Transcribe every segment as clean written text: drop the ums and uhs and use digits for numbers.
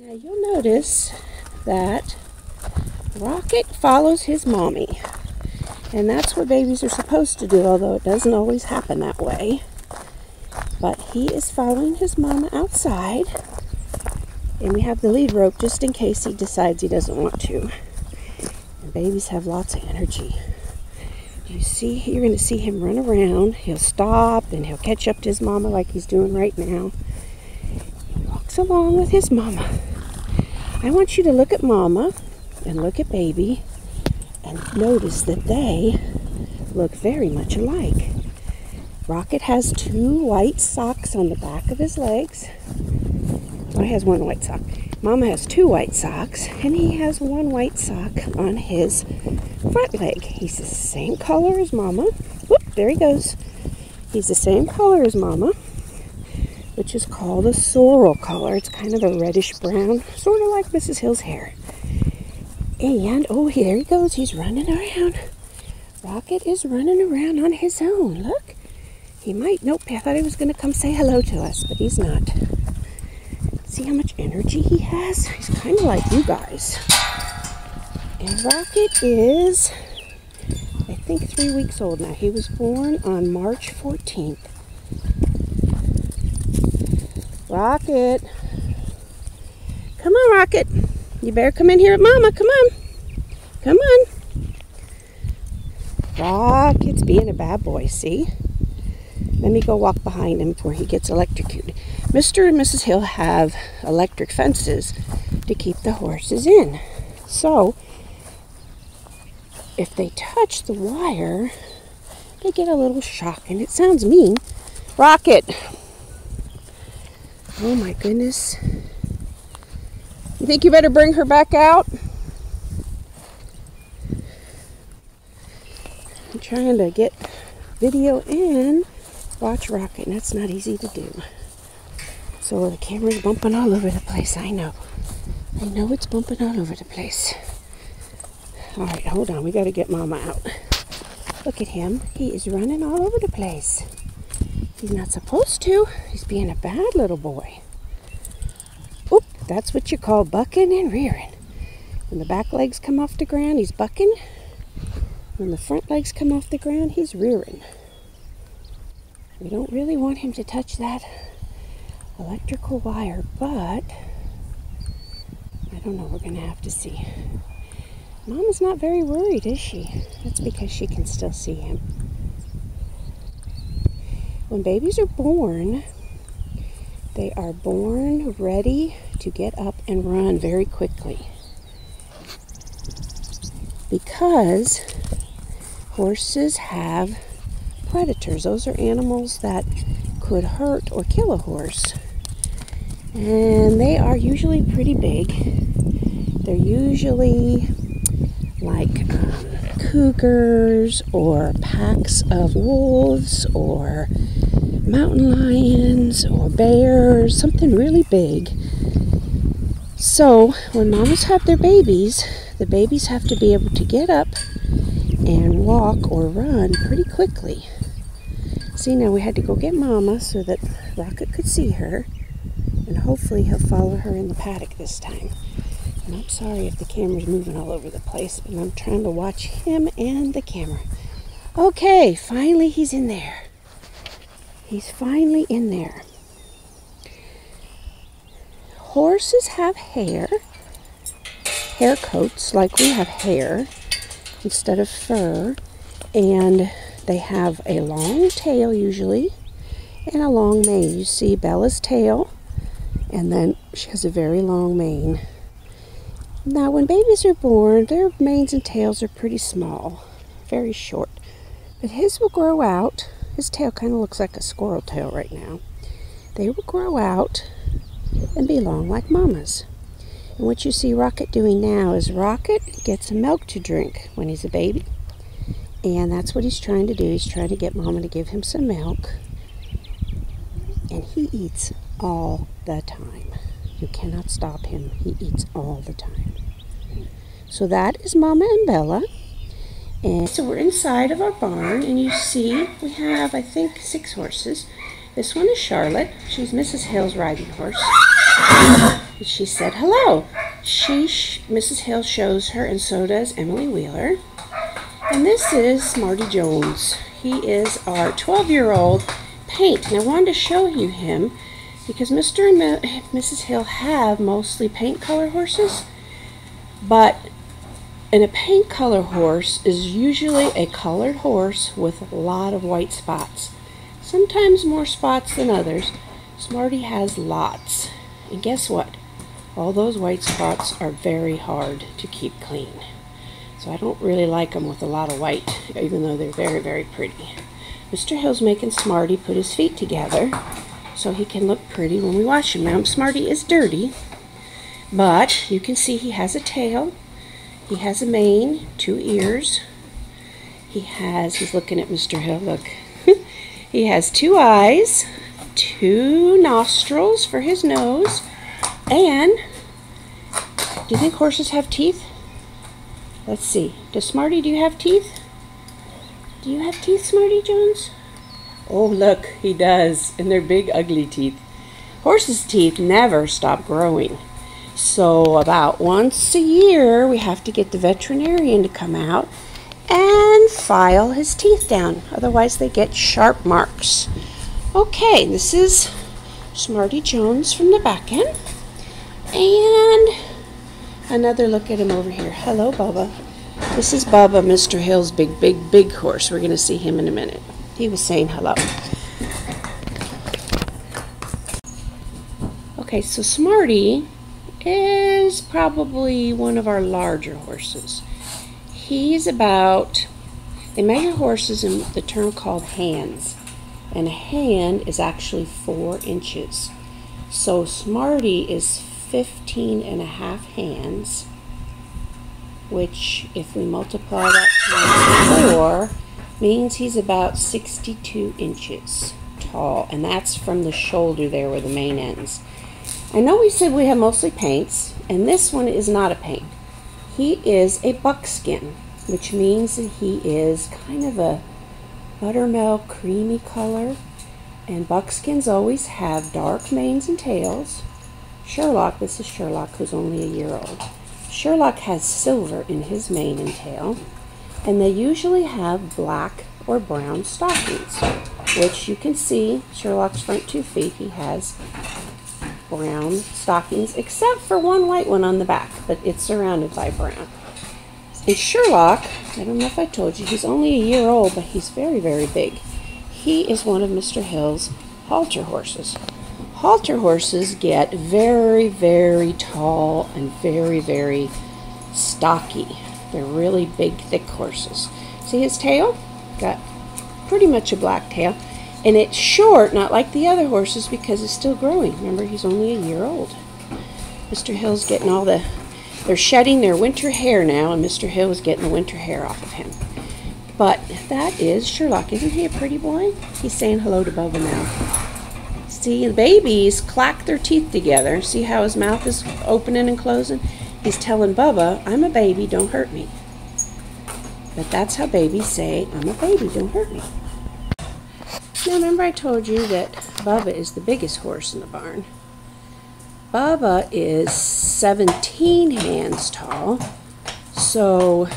Now you'll notice that Rocket follows his mommy. And that's what babies are supposed to do, although it doesn't always happen that way. But he is following his mama outside. And we have the lead rope just in case he decides he doesn't want to. And babies have lots of energy. You see, you're going to see him run around. He'll stop and he'll catch up to his mama like he's doing right now. He walks along with his mama. I want you to look at mama and look at baby and notice that they look very much alike. Rocket has 2 white socks on the back of his legs. Well, he has 1 white sock. Mama has 2 white socks, and he has 1 white sock on his front leg. He's the same color as Mama. Whoop, there he goes. He's the same color as Mama, which is called a sorrel color. It's kind of a reddish brown, sort of like Mrs. Hill's hair. And, oh, there he goes. He's running around. Rocket is running around on his own. Look. He might, nope, I thought he was going to come say hello to us, but he's not. See how much energy he has? He's kind of like you guys. And Rocket is, I think, 3 weeks old now. He was born on March 14th. Rocket. Come on, Rocket. You better come in here with Mama. Come on. Come on. Rocket's being a bad boy, see? Let me go walk behind him before he gets electrocuted. Mr. and Mrs. Hill have electric fences to keep the horses in. So, if they touch the wire, they get a little shock. And it sounds mean. Rocket! Oh my goodness. You think you better bring her back out? I'm trying to get video in. Watch Rocket, and that's not easy to do. So the camera's bumping all over the place. I know it's bumping all over the place. All right, hold on. We got to get Mama out. Look at him. He is running all over the place. He's not supposed to. He's being a bad little boy. Oop, that's what you call bucking and rearing. When the back legs come off the ground, he's bucking. When the front legs come off the ground, he's rearing. We don't really want him to touch that electrical wire, but I don't know. We're going to have to see. Mama's not very worried, is she? That's because she can still see him. When babies are born, they are born ready to get up and run very quickly. Because horses have predators. Those are animals that could hurt or kill a horse. And they are usually pretty big. They're usually like cougars or packs of wolves or mountain lions or bears, something really big. So when mamas have their babies, the babies have to be able to get up and walk or run pretty quickly. See, now we had to go get Mama so that Rocket could see her, and hopefully he'll follow her in the paddock this time. And I'm sorry if the camera's moving all over the place, but I'm trying to watch him and the camera. Okay, finally he's in there. He's finally in there. Horses have hair coats like we have hair instead of fur, and they have a long tail usually and a long mane. You see Bella's tail, and then she has a very long mane. Now when babies are born, their manes and tails are pretty small, very short, but his will grow out. His tail kind of looks like a squirrel tail right now. They will grow out and be long like Mama's. And what you see Rocket doing now is Rocket gets milk to drink when he's a baby. And that's what he's trying to do. He's trying to get Mama to give him some milk. And he eats all the time. You cannot stop him. He eats all the time. So that is Mama and Bella. And so we're inside of our barn, and you see we have, I think, 6 horses. This one is Charlotte. She's Mrs. Hill's riding horse. And she said hello. Mrs. Hill shows her, and so does Emily Wheeler. And this is Smarty Jones. He is our 12-year-old paint. And I wanted to show you him because Mr. and Mrs. Hill have mostly paint color horses. But a paint color horse is usually a colored horse with a lot of white spots. Sometimes more spots than others. Smarty has lots. And guess what? All those white spots are very hard to keep clean. So I don't really like them with a lot of white, even though they're very, very pretty. Mr. Hill's making Smarty put his feet together so he can look pretty when we wash him. Now, Smarty is dirty, but you can see he has a tail. He has a mane, 2 ears. He's looking at Mr. Hill, look. He has 2 eyes, 2 nostrils for his nose. And, do you think horses have teeth? Let's see. Smarty, do you have teeth? Do you have teeth, Smarty Jones? Oh, look, he does. And they're big, ugly teeth. Horses' teeth never stop growing. So about once a year, we have to get the veterinarian to come out and file his teeth down. Otherwise, they get sharp marks. Okay, this is Smarty Jones from the back end. And another look at him over here. Hello, Bubba. This is Bubba, Mr. Hill's big horse. We're going to see him in a minute. He was saying hello. Okay, so Smarty is probably one of our larger horses. He's about, they measure horses in the term called hands. And a hand is actually 4 inches. So Smarty is 15.5 hands, which if we multiply that times 4 means he's about 62 inches tall, and that's from the shoulder there where the mane ends. I know we said we have mostly paints, and this one is not a paint. He is a buckskin, which means that he is kind of a buttermilk creamy color, and buckskins always have dark manes and tails. Sherlock, this is Sherlock, who's only a year old. Sherlock has silver in his mane and tail, and they usually have black or brown stockings, which you can see Sherlock's front 2 feet. He has brown stockings, except for one white one on the back, but it's surrounded by brown. And Sherlock, I don't know if I told you, he's only a year old, but he's very, very big. He is one of Mr. Hill's halter horses. Halter horses get very, very tall and very, very stocky. They're really big, thick horses. See his tail? Got pretty much a black tail. And it's short, not like the other horses, because it's still growing. Remember, he's only a year old. Mr. Hill's getting all the... They're shedding their winter hair now, and Mr. Hill is getting the winter hair off of him. But that is Sherlock. Isn't he a pretty boy? He's saying hello to Bubba now. See, the babies clack their teeth together. See how his mouth is opening and closing? He's telling Bubba, I'm a baby, don't hurt me. But that's how babies say, I'm a baby, don't hurt me. Now remember I told you that Bubba is the biggest horse in the barn. Bubba is 17 hands tall, so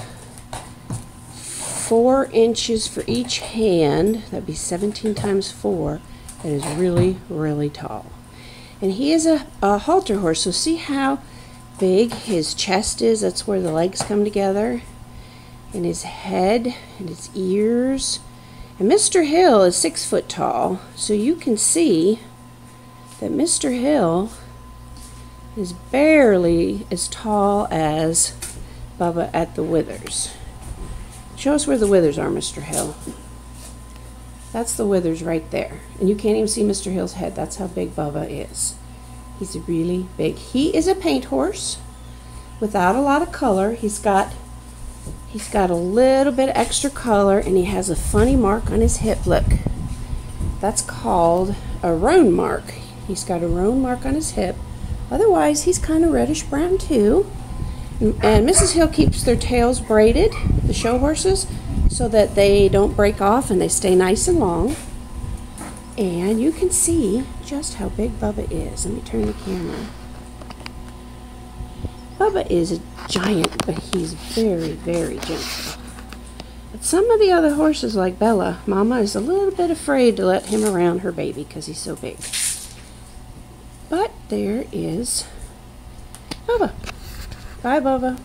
4 inches for each hand. That'd be 17 times 4. That is really, really tall. And he is a halter horse, so see how big his chest is? That's where the legs come together. And his head and his ears. And Mr. Hill is 6 foot tall, so you can see that Mr. Hill is barely as tall as Bubba at the withers. Show us where the withers are, Mr. Hill. That's the withers right there. And you can't even see Mr. Hill's head. That's how big Bubba is. He's really big. He is a paint horse without a lot of color. He's got a little bit of extra color, and he has a funny mark on his hip. Look. That's called a roan mark. He's got a roan mark on his hip. Otherwise, he's kind of reddish brown too. And Mrs. Hill keeps their tails braided, the show horses, so that they don't break off and they stay nice and long. And you can see just how big Bubba is. Let me turn the camera. Bubba is a giant, but he's very, very gentle. But some of the other horses, like Bella, Mama is a little bit afraid to let him around her baby because he's so big. But there is Bubba. Bye, Bubba.